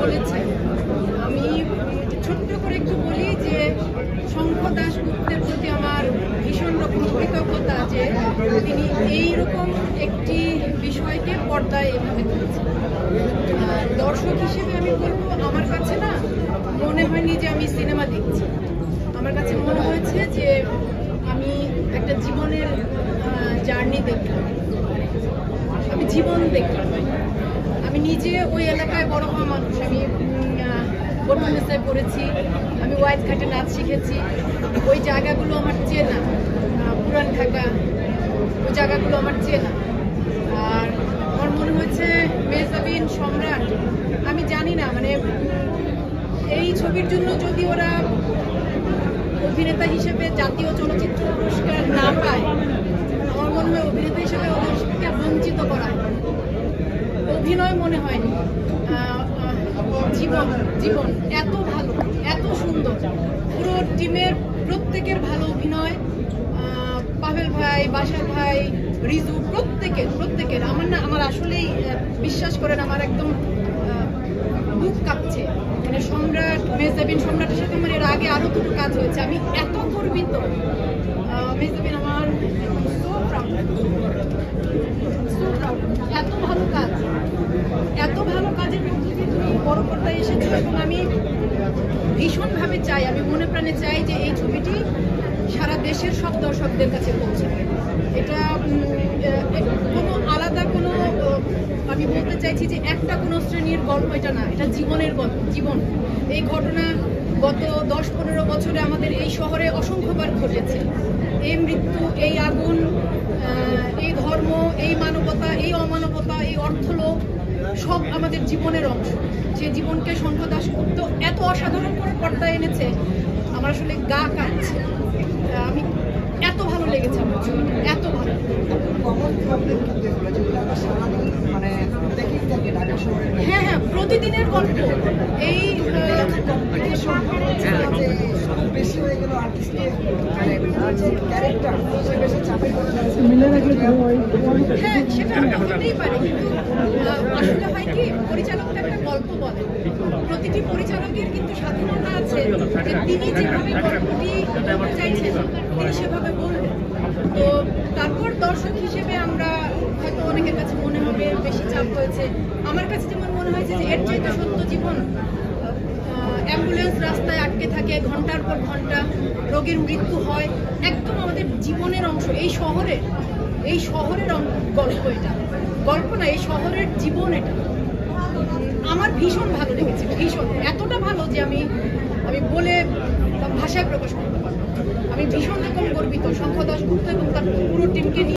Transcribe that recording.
বলেছে। আমি ছোট্ট করে একটু বলি যে শঙ্খ দাশগুপ্তের প্রতি আমার ভীষণ রকম কৃতজ্ঞতা যে তিনি এইরকম একটি বিষয়কে পর্দায় এভাবে তুলেছেন। দর্শক হিসেবে আমি বলবো, আমার কাছে না মনে হয়নি যে আমি সিনেমা দেখছি। আমার কাছে মনে হয়েছে যে আমি একটা জীবনের জার্নি দেখলাম, আমি জীবন দেখলাম। আমি নিজে ওই এলাকায় বড় হওয়া মানুষ। আমি বর্তমানে পড়েছি, আমি ওয়াইজ ঘাটে নাচ শিখেছি। ওই জায়গাগুলো আমার চেনা, পুরান ঢাকা, ওই জায়গাগুলো আমার চেনা। আর আমার মনে হয়েছে মেহজাবিন, সম্রাট, আমি জানি না মানে এই ছবির জন্য যদি ওরা অভিনেতা হিসেবে জাতীয় চলচ্চিত্র পুরস্কার না পায়, আমার মনে হয় অভিনেতা হিসেবে ওদেরকে বঞ্চিত করা। অভিনয় মনে হয়নি, জীবন জীবন এত ভালো, এত সুন্দর। পুরো টিমের প্রত্যেকের ভালো অভিনয়, পাভেল ভাই, বাশার ভাই, রিজু, প্রত্যেকের আমার আসলেই বিশ্বাস করেন আমার একদম বুক কাঁপছে। মানে সম্রাট, মেহজাবিন, সম্রাটের সাথে আমার এর আগে আরো দুটো কাজ হয়েছে। আমি এত গর্বিত। মেহজাবিন আমার এত ভালো কাজ, এত ভালো কাজের মধ্যে দিয়ে তুমি বড় পর্দায় এসেছো এবং আমি ভীষণভাবে চাই, আমি মনে প্রাণে চাই যে এই ছবিটি সারা দেশের সব দর্শকদের কাছে পৌঁছাবে। এটা কোনো আলাদা কোনো, আমি বলতে চাইছি যে একটা কোনো শ্রেণীর গল্প এটা না, এটা জীবনের গল্প, জীবন। এই ঘটনা গত 10-15 বছরে আমাদের এই শহরে অসংখ্যবার ঘটেছে। এই মৃত্যু, এই আগুন, এই ধর্ম, এই মানবতা, এই অমানবতা, এই অর্থলোভ সব আমাদের জীবনের অংশ। সে জীবনকে শঙ্খ দাশগুপ্ত এত অসাধারণ করে পর্দায় এনেছে, আমার আসলে গা কাঁপছে। আমি এত ভালো লেগেছে আমার ছবি, এত ভালো। হ্যাঁ হ্ঁ, প্রতিদিনের গল্প। এই হ্যাঁ, সেটা হতেই পারে, কিন্তু আসলে হয় কি, পরিচালক তো একটা গল্প বলে। প্রতিটি পরিচালকের কিন্তু স্বাধীনতা আছে যে তিনি যেভাবে গল্পটি চাইছেন তিনি সেভাবে বলবেন। তো তারপর দর্শক হিসেবে আমরা হয়তো অনেকের কাছে মনে হবে বেশি চাপ হয়েছে। আমার কাছে যেমন মনে হয়েছে যে এর চাইতে সত্য জীবন। অ্যাম্বুলেন্স রাস্তায় আটকে থাকে ঘন্টার পর ঘন্টা, রোগীর মৃত্যু হয়, একদম আমাদের জীবনের অংশ। এই শহরের গল্প, এটা গল্প না, এই শহরের জীবন। এটা আমার ভীষণ ভালো লেগেছে, ভীষণ, এতটা ভালো যে আমি বলে ভাষায় প্রকাশ করতে পারবো। আমি ভীষণ রকম গর্বিত শঙ্খ দাশগুপ্ত এবং তার পুরো টিমকে নিয়ে।